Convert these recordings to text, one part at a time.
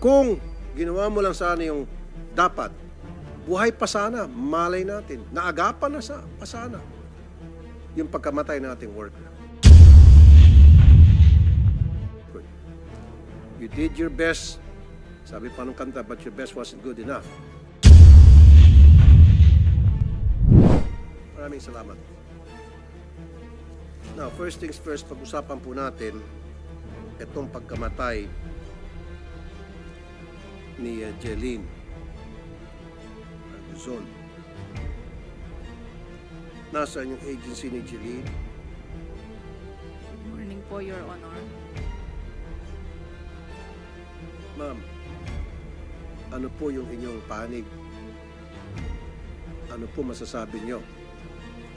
Kung ginawa mo lang sana yung dapat, buhay pa sana, malay natin, naagapan na pa sana yung pagkamatay ng ating worker. Good. You did your best. Sabi pa nung kanta, but your best wasn't good enough. Maraming salamat. Now, first things first, pag-usapan po natin itong pagkamatay ni Jeline Arguzon. Nasaan yung agency ni Jeline? Good morning po, Your Honor. Ma'am, ano po yung inyong panig? Ano po masasabi nyo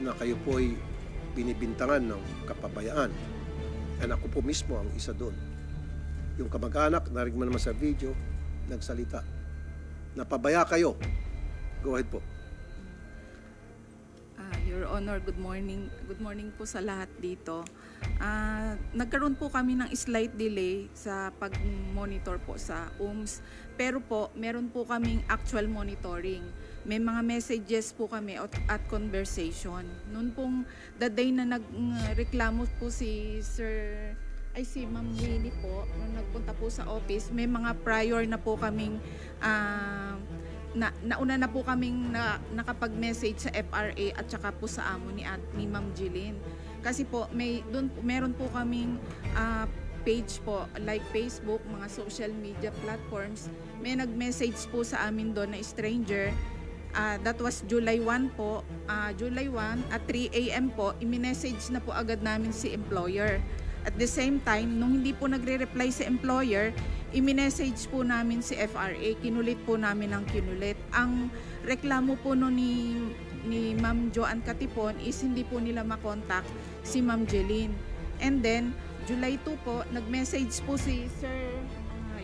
na kayo po ay binibintangan ng kapabayaan? And ako po mismo ang isa doon. Yung kamag-anak, narinig mo naman sa video, nagsalita. Napabaya kayo. Go ahead po. Your Honor, good morning. Good morning po sa lahat dito. Nagkaroon po kami ng slight delay sa pag-monitor po sa UMS. Pero po, meron po kaming actual monitoring. May mga messages po kami at conversation. Noon pong the day na nagreklamo po si Ma'am Winnie po, nung nagpunta po sa office, may mga prior na po kaming nauna na po kaming nakapag-message sa FRA at saka po sa amo ni Ma'am Jeline. Kasi po meron po kaming page po like Facebook, mga social media platforms. May nag-message po sa amin doon na stranger. That was July 1 po. July 1 at 3 AM po, i-message na po agad namin si employer. At the same time, nung hindi po nagre-reply si employer, i-message po namin si FRA, kinulit po namin ang kinulit. Ang reklamo po no ni Ma'am Joanne Katipon is hindi po nila makontak si Ma'am Jeline. And then, July 2 po, nag-message po si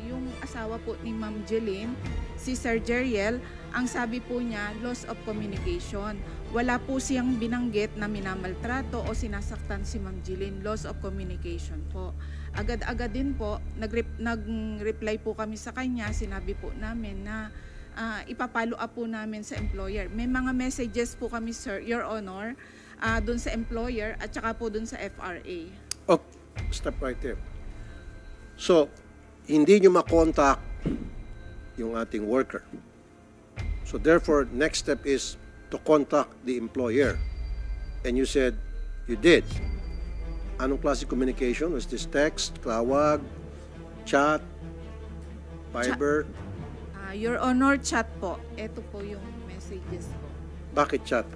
yung asawa po ni Ma'am Jeline, si Sir Jeriel. Ang sabi po niya, loss of communication. Wala po siyang binanggit na minamaltrato o sinasaktan si Ma'am Jeline. Loss of communication po. Agad-agad din po, nag-reply po kami sa kanya. Sinabi po namin na ipapalo up po namin sa employer. May mga messages po kami, Sir, Your Honor, dun sa employer at saka po dun sa FRA. Oh, stop right there. So, hindi nyo makontak yung ating worker. So therefore, next step is to contact the employer. And you said you did. Anong klase communication? Was this text, tawag, chat, Viber? Your Honor, chat po. Ito po yung messages po. Bakit chat?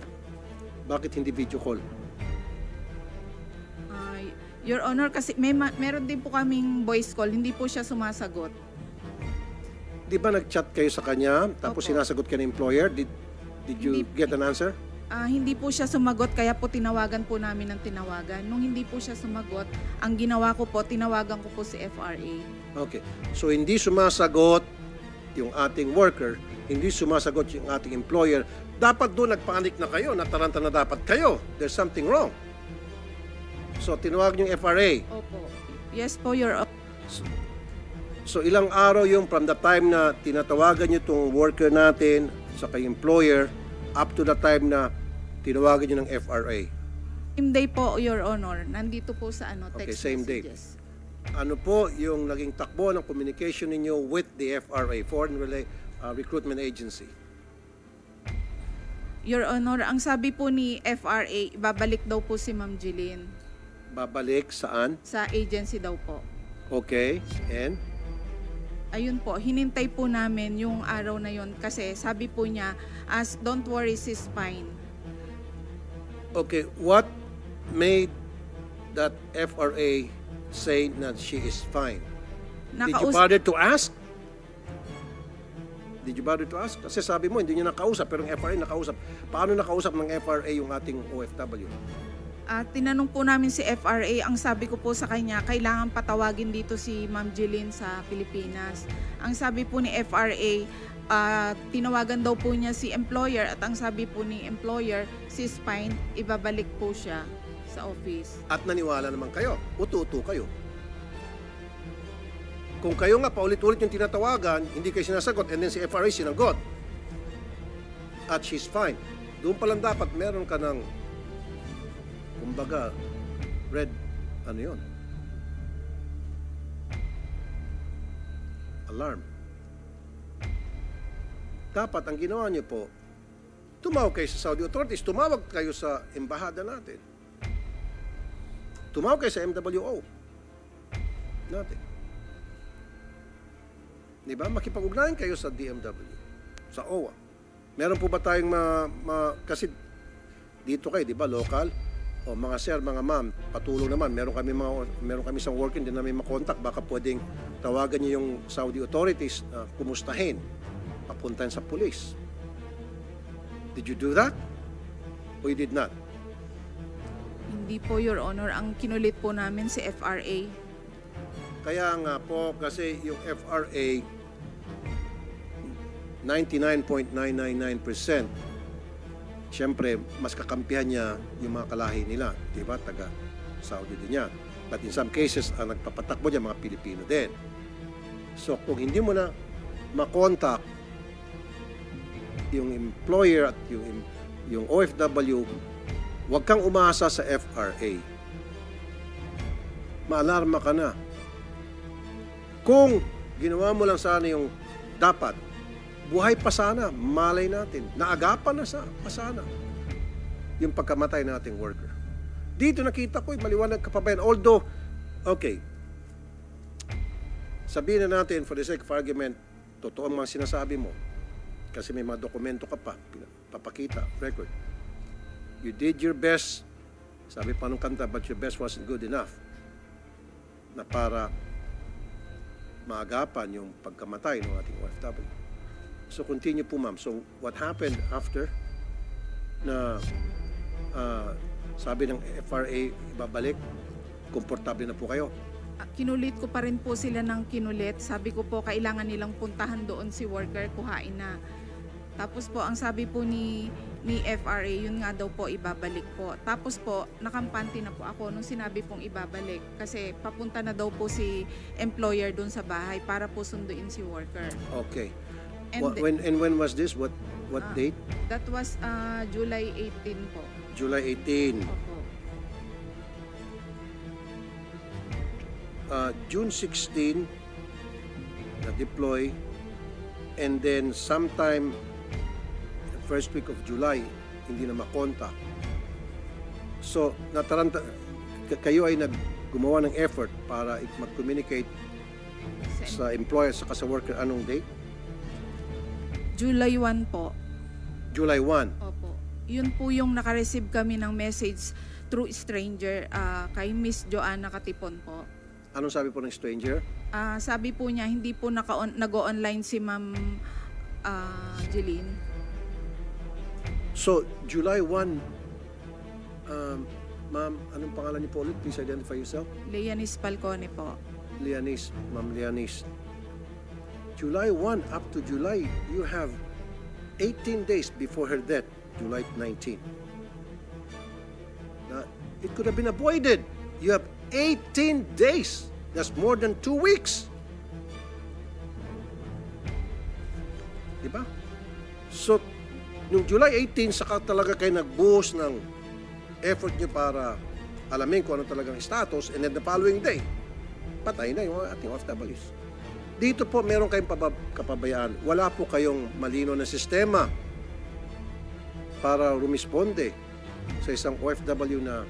Bakit hindi video call? Your Honor, kasi meron din po kaming voice call. Hindi po siya sumasagot. Di ba nag-chat kayo sa kanya, tapos Opo. sinasagot ka ng employer? Did you get an answer? Hindi po siya sumagot, kaya po tinawagan po namin ng tinawagan. Nung hindi po siya sumagot, ang ginawa ko po, tinawagan ko po si FRA. Okay. So hindi sumasagot yung ating worker, hindi sumasagot yung ating employer. Dapat doon nagpanik na kayo, nataranta na dapat kayo. There's something wrong. So tinawag yung FRA. Opo. Yes po, Your Honor. So ilang araw yung from the time na tinatawagan nyo itong worker natin sa kay employer up to the time na tinawagan nyo ng FRA? Same day po, Your Honor. Nandito po sa Okay, text same day. messages. Ano po yung naging takbo ng communication ninyo with the FRA, Foreign Recruitment Agency? Your Honor, ang sabi po ni FRA, babalik daw po si Ma'am Jeline. Babalik saan? Sa agency daw po. Okay, and? Ayun po, hinintay po namin yung araw na yon kasi sabi po niya, don't worry, she's fine. Okay, what made that FRA say that she is fine? Did you bother to ask? Did you bother to ask? Kasi sabi mo, hindi niya nakausap, pero yung FRA nakausap. Paano nakausap ng FRA yung ating OFW? Tinanong po namin si FRA, ang sabi ko po sa kanya, kailangan patawagin dito si Ma'am Jeline sa Pilipinas. Ang sabi po ni FRA, tinawagan daw po niya si employer at ang sabi po ni employer, she's fine, ibabalik po siya sa office. At naniwala naman kayo, utu-utu kayo. Kung kayo nga paulit-ulit yung tinatawagan, hindi kayo sinasagot, and then si FRA sinagot, at she's fine, doon pa lang dapat meron ka ng, kumbaga, red, ano yun? Alarm. Dapat ang ginawa niyo po, tumawag kayo sa Saudi authorities, tumawag kayo sa embahada natin. Tumawag kayo sa MWO natin. Di ba? Makipag-ugnayan kayo sa DMW, sa OWA. Meron po ba tayong kasi dito kayo, di ba, local? O mga sir, mga ma'am, patulong naman. Meron kami isang working din namin makontak. Baka pwedeng tawagan niyo yung Saudi authorities na kumustahin, papuntahin sa police. Did you do that? Or you did not? Hindi po, Your Honor. Ang kinulit po namin si FRA. Kaya nga po, kasi yung FRA, 99.999%, siyempre, mas kakampihan niya yung mga kalahi nila. Diba? Taga Saudi din yan. But in some cases, ang nagpapatakbo niya, mga Pilipino din. So, kung hindi mo na makontak yung employer at yung OFW, huwag kang umasa sa FRA. Maalarma ka na. Kung ginawa mo lang sana yung dapat, buhay pa sana, malay natin. Naagapan na pa sana yung pagkamatay nating worker. Dito nakita ko, maliwanag kapabayan. Although, okay, sabihin na natin, for the sake of argument, totoo ang mga sinasabi mo. Kasi may mga dokumento ka pa, papakita, record. You did your best, sabi pa nung kanta, but your best wasn't good enough na para maagapan yung pagkamatay ng ating OFW. So continue po, ma'am. So what happened after na sabi ng FRA ibabalik, komportable na po kayo? Kinulit ko pa rin po sila ng kinulit. Sabi ko po, kailangan nilang puntahan doon si worker, kuhain na. Tapos po, ang sabi po ni FRA, yun nga daw po, ibabalik po. Tapos po, nakampante na po ako nung sinabi pong ibabalik. Kasi papunta na daw po si employer doon sa bahay para po sunduin si worker. Okay. And When was this? What date? That was July 18 po. July 18. Opo. June 16, na-deploy, and then sometime first week of July, hindi na makontak. So, kayo ay gumawa ng effort para mag-communicate sa employer at sa worker. Anong date? July 1 po. July 1. Opo. Yun po yung naka-receive kami ng message through stranger kay Miss Joanna Katipon po. Anong sabi po ng stranger? Sabi po niya, hindi po nag-online si Ma'am Jeline. So, July 1, ma'am, anong pangalan niyo po ulit? Please identify yourself. Leanis Falcone po. Leanis, Ma'am Leanis. July 1 up to July, you have 18 days before her death, July 19. Now, it could have been avoided. You have 18 days. That's more than 2 weeks. Diba? So, noong July 18, saka talaga kayo nag-boost ng effort nyo para alamin kung ano talagang status, and then the following day, patay na yung ating OFWs. Dito po, meron kayong kapabayaan. Wala po kayong malino na sistema para rumisponde sa isang OFW na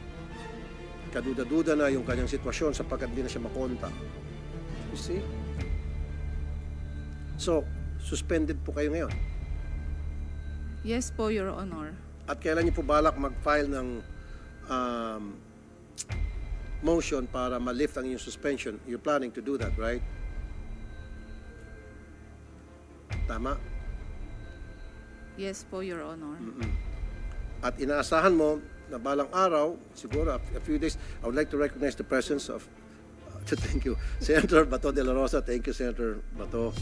kaduda-duda na yung kanyang sitwasyon sapagkat hindi na siya makontak. You see? So, suspended po kayo ngayon. Yes po, Your Honor. At kailan niyo po balak mag-file ng motion para ma-lift ang inyong suspension? You're planning to do that, right? Tama? Yes po, Your Honor. At inaasahan mo na balang araw, siguro a few days, I would like to recognize the presence of, thank you, Senator Bato de la Rosa. Thank you, Senator Bato.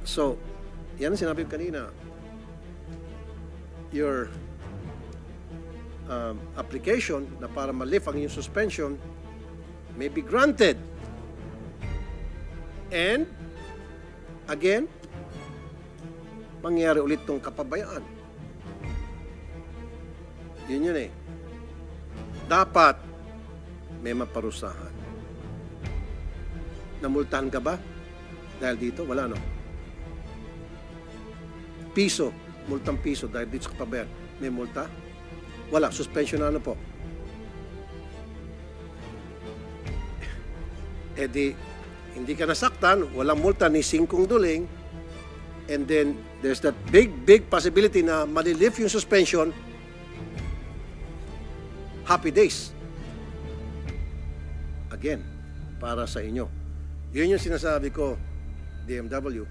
So, yan ang sinabi ko kanina. Your application na para ma-lift ang inyong suspension may be granted. And, again, mangyari ulit tong kapabayaan. Yun eh. Dapat may maparusahan. Namultahan ka ba? Dahil dito, wala no? Piso, multang piso dahil dito sa kapabayaan. May multa? Wala, suspension na ano po. Eh di, hindi ka nasaktan, walang multa ni singkong duling, and then there's that big possibility na malilift yung suspension, happy days. Again, para sa inyo. Yun yung sinasabi ko, DMW.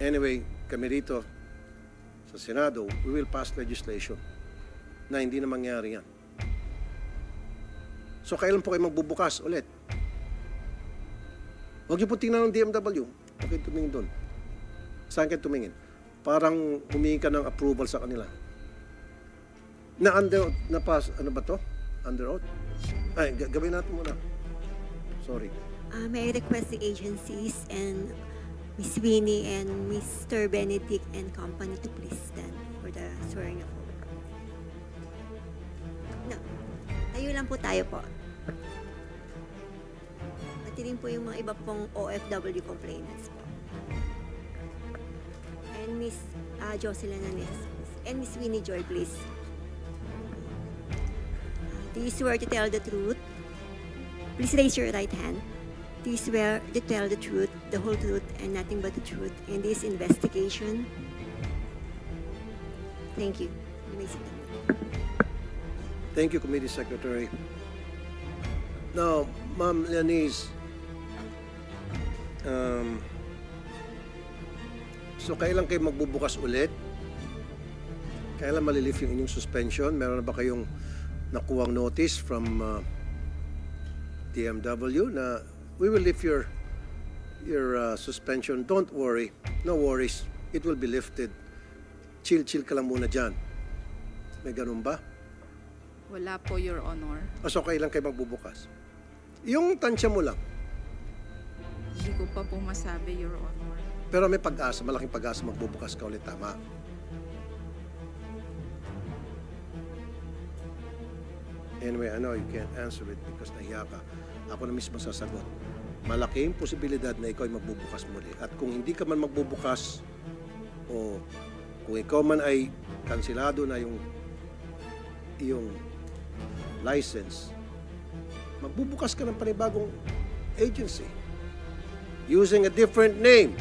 Anyway, kami rito sa Senado, we will pass legislation na hindi na mangyari yan. So, kailan po kayo magbubukas ulit? Huwag niyo po tingnan ng DMW. Huwag kayo tumingin doon. Saan kayo tumingin? Parang humingi ka ng approval sa kanila. Na pass, ano ba to? Under oath? Ay, gawin natin muna. Sorry. May I request the agencies and Miss Winnie and Mr. Benedict and company to please stand for the swearing of oath. No, tayo lang po tayo po. Pati rin po yung mga iba pong OFW complainants po. And Miss Jocelyn Anes and Miss Winnie Joy, please. Do you swear to tell the truth? Please raise your right hand. Do you swear to tell the truth, the whole truth, and nothing but the truth in this investigation? Thank you. You may sit down. Thank you, Committee Secretary. Now, Ma'am Leonise, so kailan kayo magbubukas ulit? Kailan malilift yung inyong suspension? Meron na ba kayong nakuwang notice from DMW na we will lift your suspension. Don't worry. No worries. It will be lifted. Chill ka lang muna dyan. May ganun ba? Wala po, Your Honor. So kailan kayo magbubukas? Yung tansya mo lang. Hindi ko pa po masabi, Your Honor. Pero may pag-asa, malaking pag-asa magbubukas ka ulit, tama? Anyway, I know you can't answer it because nahiya ka. Ako na mismo sasagot. Malaking posibilidad na ikaw ay magbubukas muli. At kung hindi ka man magbubukas, o kung ikaw man ay kansilado na yung license, magbubukas ka ng panibagong agency using a different name.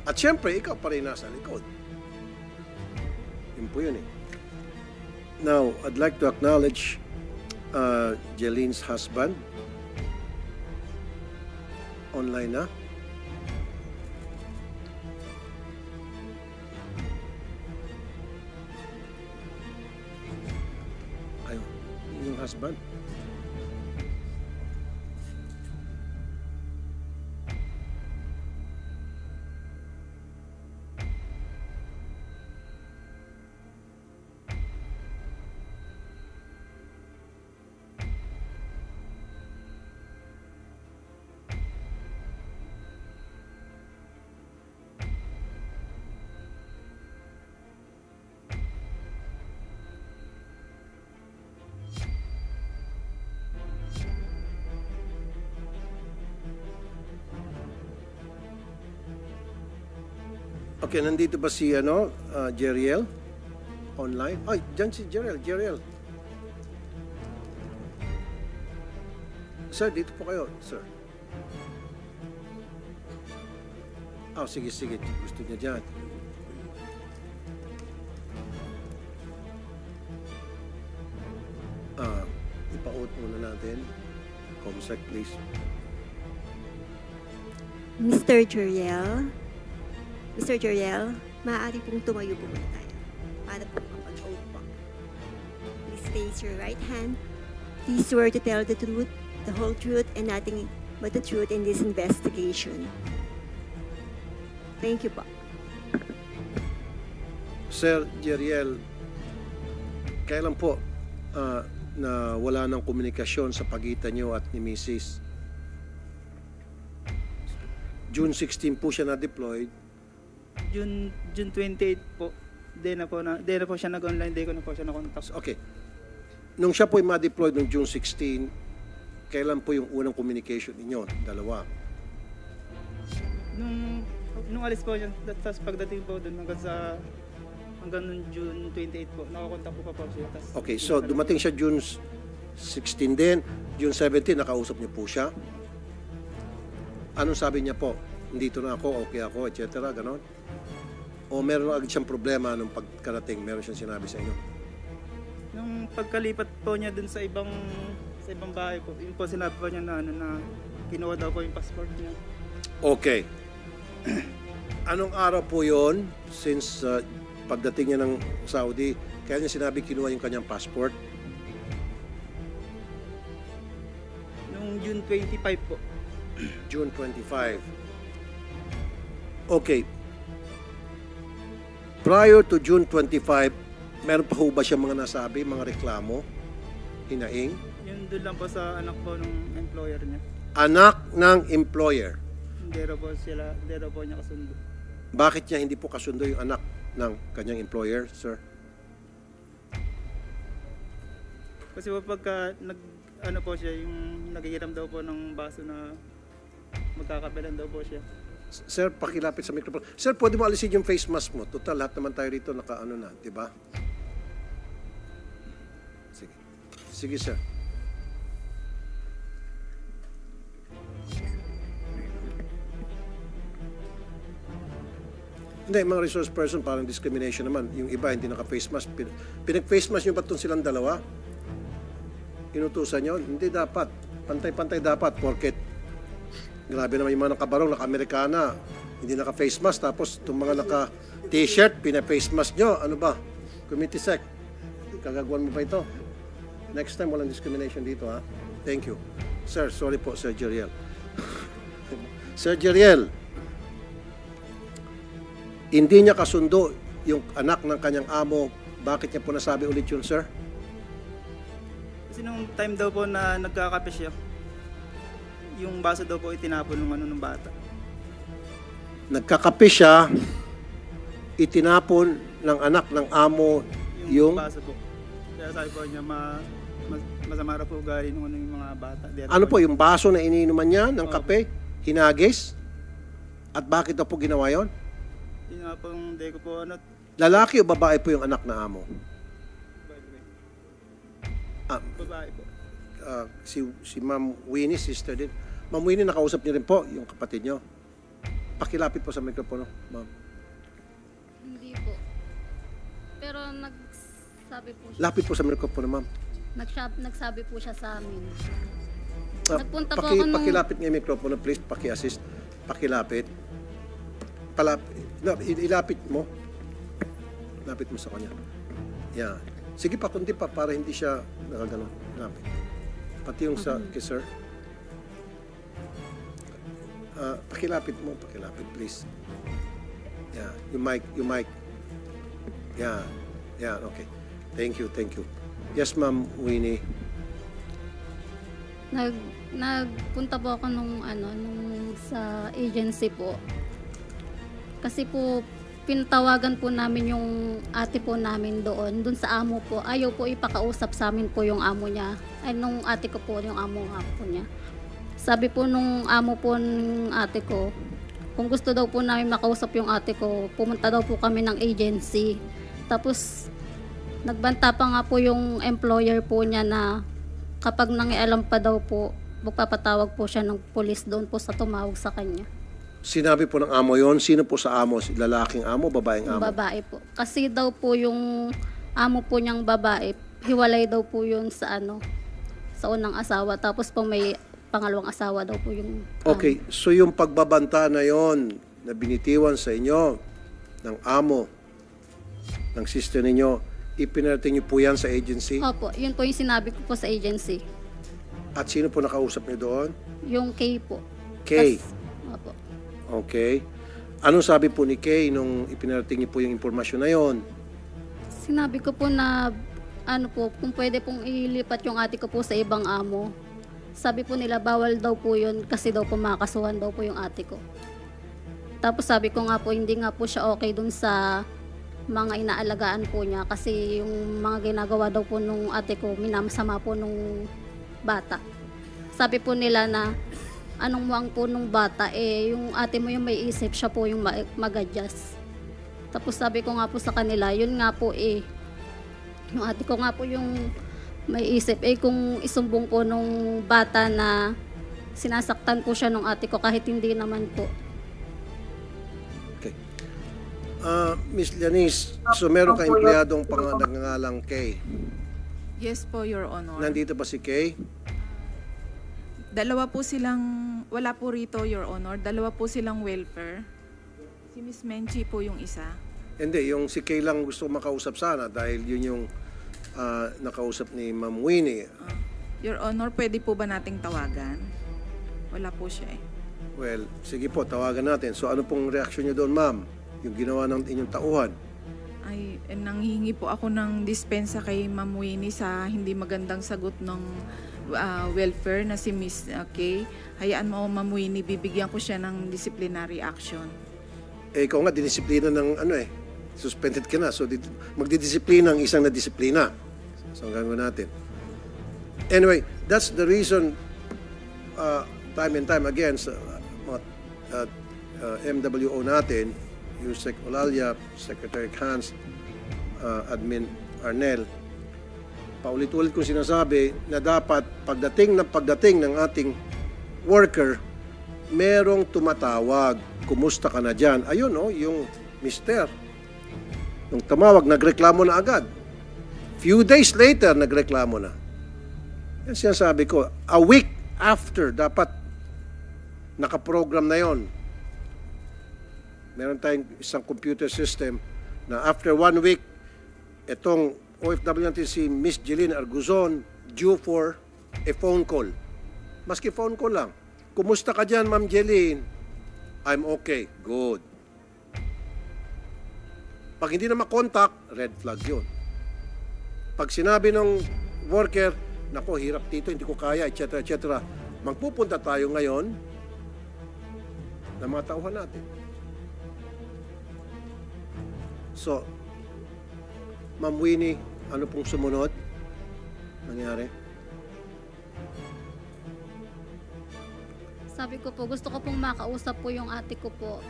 At syempre, ikaw pa rin nasa likod. Yun po yun eh. Now, I'd like to acknowledge Jeline's husband. Online na. Ayun, yung husband. Okay, nandito ba si Jeriel? Online? Ay, dyan si Jeriel. Sir, dito po kayo, sir. Sige. Gusto niya dyan. Ipa-out muna natin. Comsec, please. Mr. Jeriel, maaari pong tumayo po muna tayo para po makapag-oath po. Please raise your right hand. Do you swear to tell the truth, the whole truth, and nothing but the truth in this investigation? Thank you po. Sir Jeriel, kailan po na wala ng komunikasyon sa pagitan niyo at ni Mrs.? June 16 po siya na-deployed. June 28 po. Di na po siya nag-online, di ko na po siya na-contact. Okay. Nung siya po ay ma-deploy noong June 16, kailan po yung unang communication ninyo? Dalawa. Nung alis po siya, tapos pagdating po doon hanggang nung June 28 po, nakakontak po pa po siya. Tas, Okay, so dumating siya June 16 din. June 17, nakausap niyo po siya. Anong sabi niya po? Dito na ako, okay ako, etc. Ganon? O meron agad siyang problema nung pagkarating? Meron siyang sinabi sa inyo? nung pagkalipat po niya doon sa ibang bahay po, yun po sinabi po niya na kinuha daw po yung passport niya. Okay. Anong araw po yon since pagdating niya ng Saudi, kaya niya sinabi kinuha yung kanyang passport? Nung June 25 po. June 25. Okay. Prior to June 25, meron pa ho ba siya mga nasabi, mga reklamo, hinaing? Yun doon lang po sa anak po ng employer niya. Anak ng employer. Hindi raw po niya kasundo. Bakit niya hindi po kasundo yung anak ng kanyang employer, sir? Kasi po pagka ano po siya, yung nagiiram daw po ng baso na magkakabilan daw po siya. Sir, pakilapit sa microphone. Sir, pwede mo alisin yung face mask mo. Total, lahat naman tayo rito nakaano na, di ba? Sige. Sige, sir. Hindi, mga resource person, parang discrimination naman. Yung iba, hindi naka-face mask. Pinag-face mask nyo ba itong silang dalawa? Inutusan nyo? Hindi dapat. Pantay-pantay dapat. Porket, grabe naman yung mga nakabarong, naka-Amerikana, hindi naka-face mask. Tapos, itong mga naka-t-shirt, pina-face mask nyo. Ano ba? Committee sec. Kagagawan mo ba ito? Next time, walang discrimination dito, ha? Thank you. Sir, sorry po, Sir Jeriel. Sir Jeriel, hindi niya kasundo yung anak ng kanyang amo. Bakit niya po nasabi ulit yun, sir? Kasi nung time daw po na nagkakape siya, yung baso daw po itinapon ng bata. Nagkakape siya, itinapon ng anak ng amo yung... baso po. Kaya sabi po niya, masama raw po ugali yung mga bata. Ano po, yung baso na iniinuman niya ng kape, hinagis? At bakit daw po ginawa yon? Yun nga po, hindi ko po Lalaki o babae po yung anak na amo? babae po. Si Ma'am Winnie, sister din. Ma'am Winnie, nakausap niyo rin po yung kapatid niyo. Pakilapit po sa mikropono, ma'am. Hindi po. Pero nagsabi po siya. Lapit po sa mikropono, ma'am. Nagsabi po siya sa amin. Nagpunta po ako nung... Pakilapit nga yung mikropono, please. Paki-assist. Pakilapit. Ilapit mo. Lapit mo sa kanya. Yan. Sige pa, kundi pa, para hindi siya nakagano. Lapit. Pati yung sa kay sir. Pakilapit mo. Pakilapit, please. Yan. Yung mic. Yan. Yan, okay. Thank you. Yes, Ma'am Winnie. Nagpunta po ako nung sa agency po. Kasi po pinatawagan po namin yung ate po namin doon sa amo po. Ayaw po ipakausap sa amin po yung amo niya. Ay nung ate ko po, yung amo nga po niya. Sabi po nung amo po ng ate ko, kung gusto daw po namin makausap yung ate ko, pumunta daw po kami ng agency. Tapos nagbanta pa nga po yung employer po niya na kapag nangialam pa daw po, magpapatawag po siya ng pulis doon po sa tumawag sa kanya. Sinabi po ng amo yon. Sino po sa amo? Lalaking amo, babaeng amo? Babae po. Kasi daw po yung amo po niyang babae, hiwalay daw po yun sa sa unang asawa. Tapos po may pangalawang asawa daw po yung... Okay, so yung pagbabanta na yon na binitiwan sa inyo ng amo, ng sister ninyo, ipinarating niyo po yan sa agency? Opo, yun po yung sinabi ko po sa agency. At sino po nakausap niyo doon? Yung Kay po. Kay? Opo. Okay. Anong sabi po ni Kay nung ipinarating niyo po yung impormasyon na yon? Sinabi ko po na kung pwede pong ilipat yung ate ko po sa ibang amo. Sabi po nila bawal daw po yun kasi daw po makakasuhan daw po yung ate ko. Tapos sabi ko nga po, hindi nga po siya okay dun sa mga inaalagaan po niya kasi yung mga ginagawa daw po nung ate ko, minamasama po nung bata. Sabi po nila na anong muwang po nung bata, yung ate mo yung may isip, siya po yung mag-adjust. Tapos sabi ko nga po sa kanila, yun nga po yung ate ko nga po yung may isip, kung isumbong po nung bata na sinasaktan po siya nung ate ko kahit hindi naman po. Okay. Miss Janice, so meron ka empleyadong pangangalang Kay. Yes po, Your Honor. Nandito ba si Kay? Dalawa po silang, wala po rito, Your Honor. Dalawa po silang welfare. Si Miss Menchi po yung isa. Hindi, yung si Kay lang gusto makausap sana dahil yun yung nakausap ni Ma'am Winnie. Your Honor, pwede po ba nating tawagan? Wala po siya Well, sige po, tawagan natin. So ano pong reaksyon niyo doon, ma'am? Yung ginawa ng inyong tauhan? Ay, nanghihingi po ako ng dispensa kay Ma'am Winnie sa hindi magandang sagot ng welfare na si Miss Kay. Hayaan mo, Ma'am Winnie, bibigyan ko siya ng disciplinary action. Ikaw nga, dinisiplina ng suspended ka na. So magdidisiplina ang isang nadisiplina. So ang gagawin natin. Anyway, that's the reason time and time again sa mga MWO natin, Yusek Olalia, Secretary Hans, Admin Arnel, paulit-ulit kong sinasabi na dapat pagdating ng ating worker, merong tumatawag, kumusta ka na dyan? Ayun, yung mister. Nung tumawag, nagreklamo na agad. Few days later, nagreklamo na. Yan sinasabi ko, a week after, dapat nakaprogram na yon. Meron tayong isang computer system na after 1 week, itong OFW natin si Miss Jeline Arguzon due for a phone call. Maski phone call lang. Kumusta ka dyan, Ma'am Jeline? I'm okay. Good. Pag hindi na makontak, red flag yun. Pag sinabi ng worker, nako, hirap dito, hindi ko kaya, etc., etc., magpupunta tayo ngayon na mga tauhan natin. So, Ma'am Winnie, ano pong sumunod? Nangyari? Sabi ko po, gusto ko pong makausap po yung ate ko po.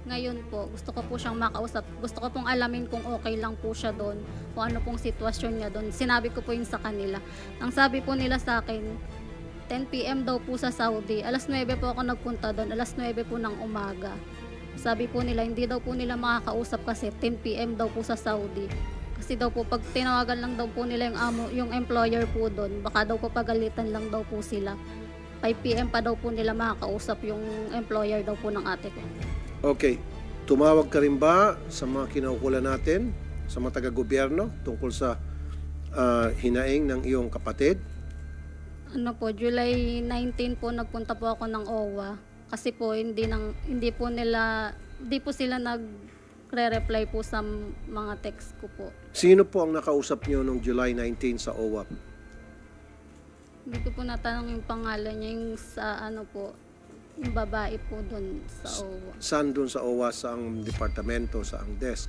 Ngayon po, gusto ko po siyang makausap. Gusto ko pong alamin kung okay lang po siya doon, kung ano pong sitwasyon niya doon. Sinabi ko po yun sa kanila. Ang sabi po nila sa akin, 10 p.m. daw po sa Saudi. Alas 9 po ako nagpunta doon, alas 9 po ng umaga. Sabi po nila, hindi daw po nila makakausap kasi 10 p.m. daw po sa Saudi. Kasi daw po, pag tinawagan lang daw po nila yung employer po doon, baka daw po pagalitan lang daw po sila. 5 p.m. pa daw po nila makakausap yung employer daw po ng ate ko. Okay. Tumawag ka rin ba sa mga kinaukulan natin, sa mga taga-gobyerno, tungkol sa hinaing ng iyong kapatid? Ano po, July 19 po nagpunta po ako ng OWA. Kasi po hindi po sila nagre-reply po sa mga text ko po. Sino po ang nakausap niyo noong July 19 sa OWA? Hindi ko po natanong yung pangalan niya, yung sa yung babae po doon sa OWA. Saan doon sa OWA, saang departamento, saang desk?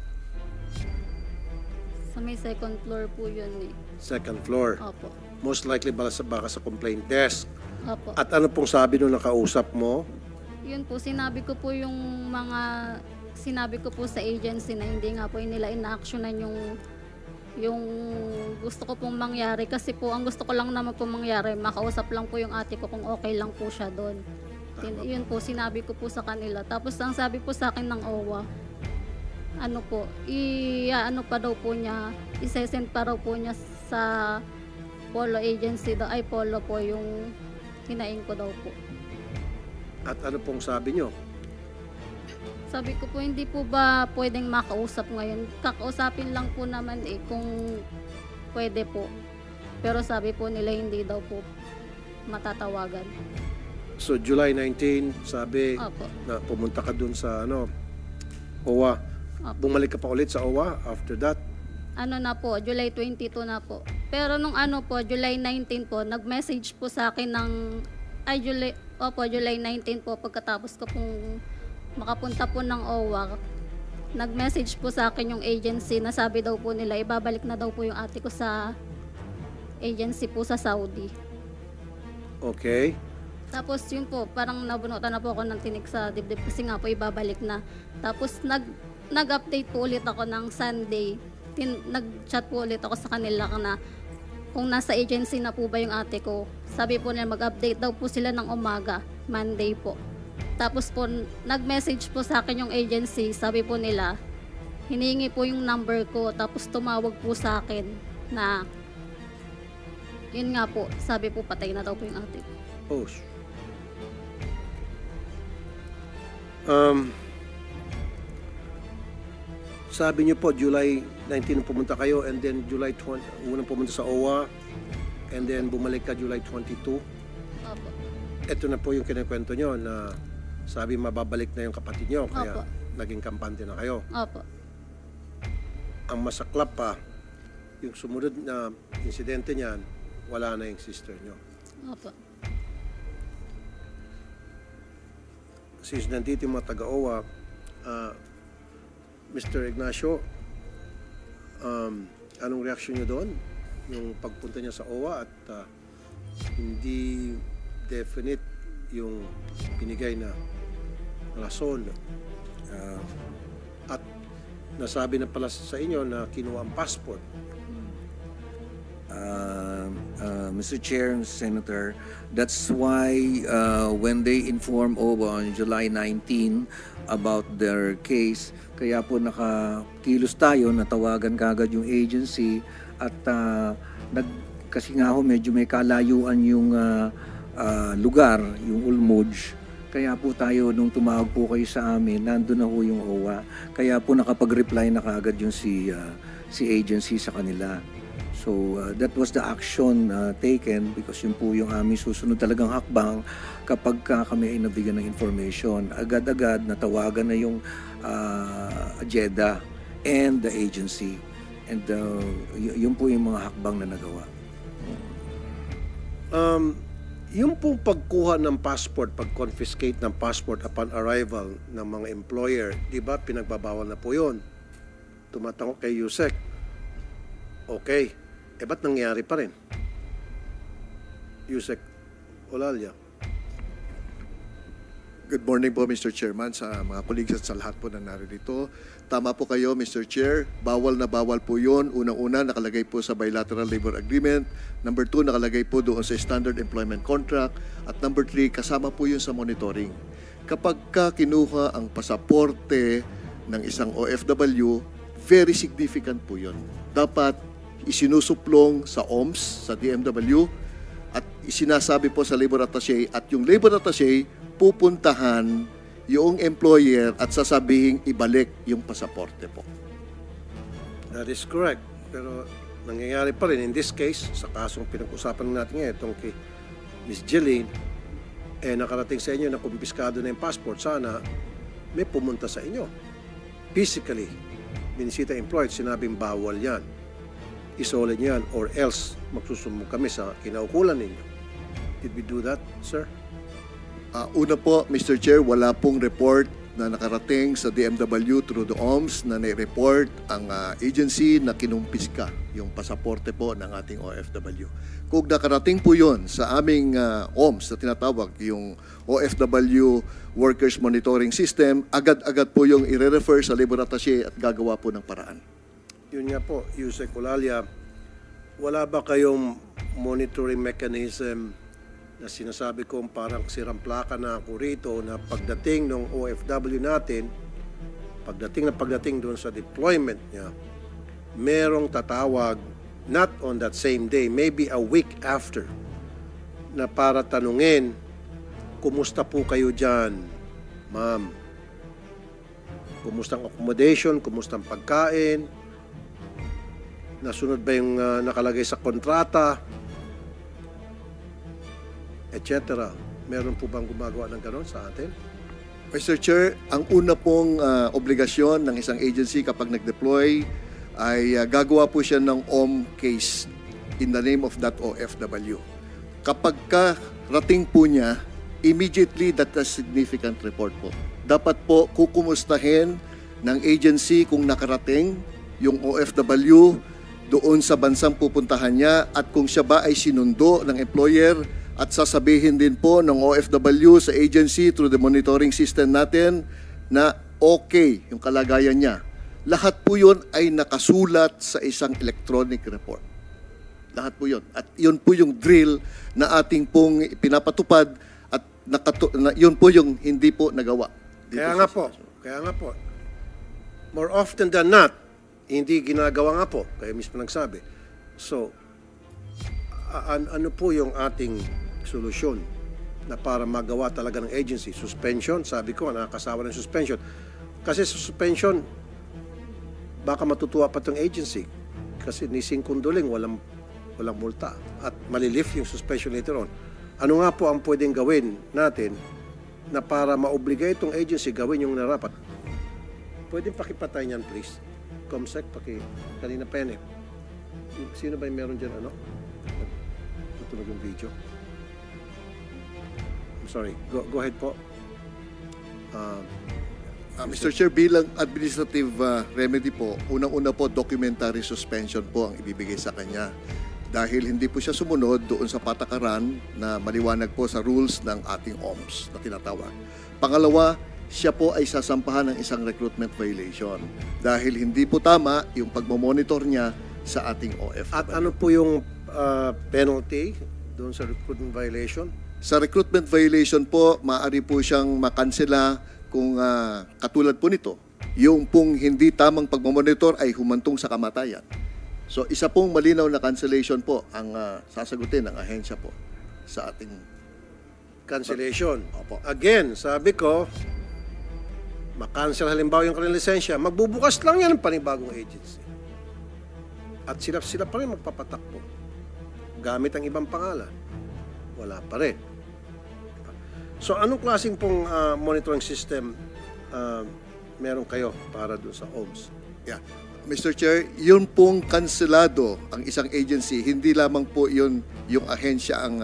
Sa may second floor po yun eh. Second floor. Opo. Most likely baka sa complaint desk. Opo. At ano pong sabi nung nakausap mo? Yun po, sinabi ko po sa agency na hindi nga po nila ina-actionan yung gusto ko pong mangyari. Kasi po, ang gusto ko lang naman po mangyari, makausap lang po yung ate ko kung okay lang po siya doon. Yun po, sinabi ko po sa kanila. Tapos ang sabi po sa akin ng OWA, pa daw po niya, isesend pa daw po niya sa Polo agency daw, Polo po yung hinaing ko daw po. At ano pong sabi nyo? Sabi ko po, hindi po ba pwedeng makausap ngayon? Kakausapin lang po naman kung pwede po. Pero sabi po nila hindi daw po matatawagan. So July 19, sabi Opo. na pumunta ka dun sa OWA. Opo. Bumalik ka pa ulit sa OWA after that? Na po, July 22 na po. Pero nung July 19 po, nag-message po sa akin July 19 po, pagkatapos ko pong makapunta po ng OWA, nag-message po sa akin yung agency na sabi daw po nila ibabalik na daw po yung ate ko sa agency po sa Saudi. Okay. Tapos yun po, parang nabunutan na po ako ng tinik sa dibdib kasi nga po ibabalik na. Tapos nag-update po ulit ako ng Sunday. Nag-chat po ulit ako sa kanila na kung nasa agency na po ba yung ate ko. Sabi po nila mag-update daw po sila ng umaga, Monday po. Tapos po, nag-message po sa akin yung agency, sabi po nila, hinihingi po yung number ko, tapos tumawag po sa akin na, yun nga po, sabi po patay na daw po yung ate ko. Oh. Sabi niyo po, July 19 pumunta kayo, and then July 20, unang pumunta sa OWA, and then bumalik ka July 22. Opo. Ito na po yung kinikwento nyo na sabi mababalik na yung kapatid nyo, kaya Opo. naging kampante na kayo. Opo. Ang masaklap pa, yung sumunod na insidente niyan, wala na yung sister nyo. Opo. Since nandito yung mga taga-OWA, Mr. Ignacio, anong reaksyon nyo doon? Yung pagpunta niya sa OWA at hindi definite yung binigay na rason. At nasabi na pala sa inyo na kinuha ang passport. Mr. Chair and Senator, that's why when they informed OWA on July 19 about their case, kaya po nakakilos tayo, natawagan kagad yung agency at kasi nga ho medyo may kalayuan yung lugar, yung Ulmuj. Kaya po tayo, nung tumawag po kayo sa amin, nandun na ho yung OWA. Kaya po nakapag-reply na kagad yung si agency sa kanila. So that was the action taken because yun po yung aming susunod talagang hakbang kapag kami ay nabigyan ng information. Agad-agad natawagan na yung Jeddah and the agency. And yun po yung mga hakbang na nagawa. Yung pong pagkuha ng passport, pag-confiscate ng passport upon arrival ng mga employer, di ba pinagbabawal na po yun? Tumatango kay Yusek. Okay. Ba't nangyari pa rin? Yusek Olalia. Good morning po, Mr. Chairman, sa mga colleagues at sa lahat po na naririto. Tama po kayo, Mr. Chair. Bawal na bawal po yun. Unang-una, nakalagay po sa Bilateral Labor Agreement. Number 2, nakalagay po doon sa Standard Employment Contract. At number 3, kasama po yun sa monitoring. Kapag ka kinuha ang pasaporte ng isang OFW, very significant po yun. Dapat isinusuplong sa OMS, sa DMW, at isinasabi po sa Labor Attaché, at yung Labor Attaché pupuntahan yung employer at sasabihing ibalik yung pasaporte po. That is correct. Pero nangyayari pa rin. In this case, sa kasong pinag-usapan natin ngayon, itong kay Ms. Jeline, nakarating sa inyo na kumpiskado na yung passport. Sana may pumunta sa inyo. Physically, binisita employed, sinabing bawal yan. Isolid yan or else magsusumbong kami sa kinaukulan ninyo. Did we do that, sir? Una po, Mr. Chair, wala pong report na nakarating sa DMW through the OMS na nai-report ang agency na kinumpiska yung pasaporte po ng ating OFW. Kung nakarating po yun sa aming OMS na tinatawag, yung OFW Workers Monitoring System, agad-agad po yung i-refer sa Labor Attaché at gagawa po ng paraan. Yun nga po, Yusek Olalia, wala ba kayong monitoring mechanism na sinasabi kong parang siramplaka na ako rito na pagdating ng OFW natin, pagdating doon sa deployment niya, merong tatawag, not on that same day, maybe a week after, na para tanungin, kumusta po kayo dyan, ma'am? Kumusta ang accommodation? Kumusta ang pagkain? Nasunod ba yung nakalagay sa kontrata? Etc. Meron po bang gumagawa ng gano'n sa atin? Mr. Chair, ang una pong obligasyon ng isang agency kapag nag-deploy ay gagawa po siya ng OM case in the name of that OFW. Kapag rating po niya, immediately that's a significant report po. Dapat po kukumustahin ng agency kung nakarating yung OFW doon sa bansang pupuntahan niya at kung siya ba ay sinundo ng employer at sasabihin din po ng OFW sa agency through the monitoring system natin na okay yung kalagayan niya. Lahat po yun ay nakasulat sa isang electronic report. Lahat po yun. At yun po yung drill na ating pong pinapatupad at yun po yung hindi po nagawa. Kaya nga po, more often than not, hindi ginagawa nga po, kaya mismo nagsabi. So, ano po yung ating solusyon na para magawa talaga ng agency? Suspension, sabi ko, nakakasawa ng suspension. Kasi sa suspension, baka matutuwa pa itong agency. Kasi ni Singkunduling, walang multa. At malilift yung suspension later on. Ano nga po ang pwedeng gawin natin na para maobliga itong agency gawin yung narapat? Pwedeng pakipatay niyan, please. Comsec, kanina pa yan eh. Sino ba yung meron dyan, tutunog yung video? I'm sorry. Go ahead po. Mr. Chair, bilang administrative remedy po, unang-una po, documentary suspension po ang ibibigay sa kanya. Dahil hindi po siya sumunod doon sa patakaran na maliwanag po sa rules ng ating OMS na tinatawag. Pangalawa, siya po ay sasampahan ng isang recruitment violation dahil hindi po tama yung pagmamonitor niya sa ating OFW. At ano po yung penalty doon sa recruitment violation? Sa recruitment violation po, maaari po siyang makansela kung katulad po nito, yung pong hindi tamang pagmamonitor ay humantong sa kamatayan. So isa pong malinaw na cancellation po ang sasagutin ng ahensya po sa ating Cancellation. Opo. Again, sabi ko, makancel halimbawa yung kanilang lisensya, magbubukas lang yan ng panibagong agency. At sila pa rin magpapatakbo. Gamit ang ibang pangalan. Wala pa rin. So, anong klaseng pong monitoring system meron kayo para doon sa OMS? Yeah. Mr. Chair, yun pong kanselado ang isang agency, hindi lamang po yun yung ahensya ang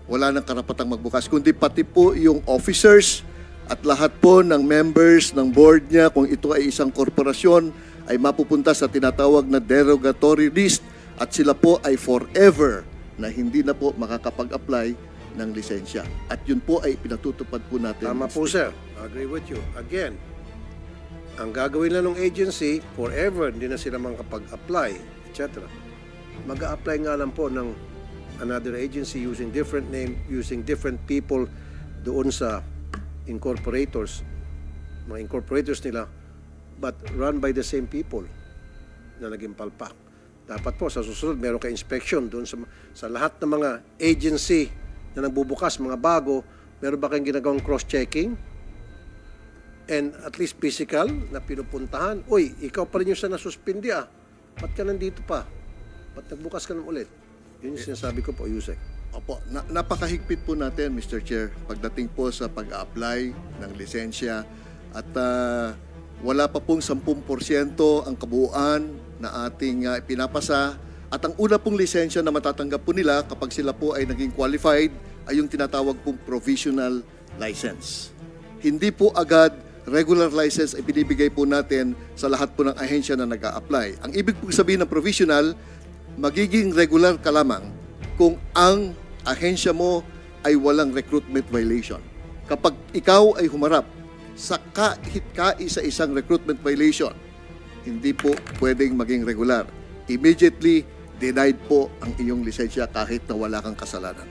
wala ng karapatang magbukas, kundi pati po yung officers at lahat po ng members ng board niya, kung ito ay isang korporasyon, ay mapupunta sa tinatawag na derogatory list at sila po ay forever na hindi na po makakapag-apply ng lisensya. At yun po ay pinatutupad po natin. Tama po, sir. I agree with you. Again, ang gagawin lang ng agency, forever, hindi na sila makapag-apply, etc. Mag-a-apply nga lang po ng another agency using different name, using different people doon sa incorporators, mga incorporators nila, but run by the same people na naging palpak. Dapat po, sa susunod, meron ka inspection doon sa lahat ng mga agency na nagbubukas, mga bago, meron ba kayong ginagawang cross-checking? And at least physical na pinupuntahan, uy, ikaw pa rin yung sa nasuspindi ba't ka nandito pa? Ba't nagbukas ka naman ulit? Yun yung sinasabi ko po, Yusek. Opo, napakahigpit po natin, Mr. Chair, pagdating po sa pag-a-apply ng lisensya at wala pa pong 10% ang kabuuan na ating pinapasa at ang una pong lisensya na matatanggap po nila kapag sila po ay naging qualified ay yung tinatawag pong provisional license. Hindi po agad regular license ay binibigay po natin sa lahat po ng ahensya na nag-a-apply. Ang ibig pong sabihin ng provisional, magiging regular ka lamang kung ang ahensya mo ay walang recruitment violation. Kapag ikaw ay humarap sa sa isang recruitment violation, hindi po pwedeng maging regular. Immediately, denied po ang iyong lisensya kahit na wala kang kasalanan.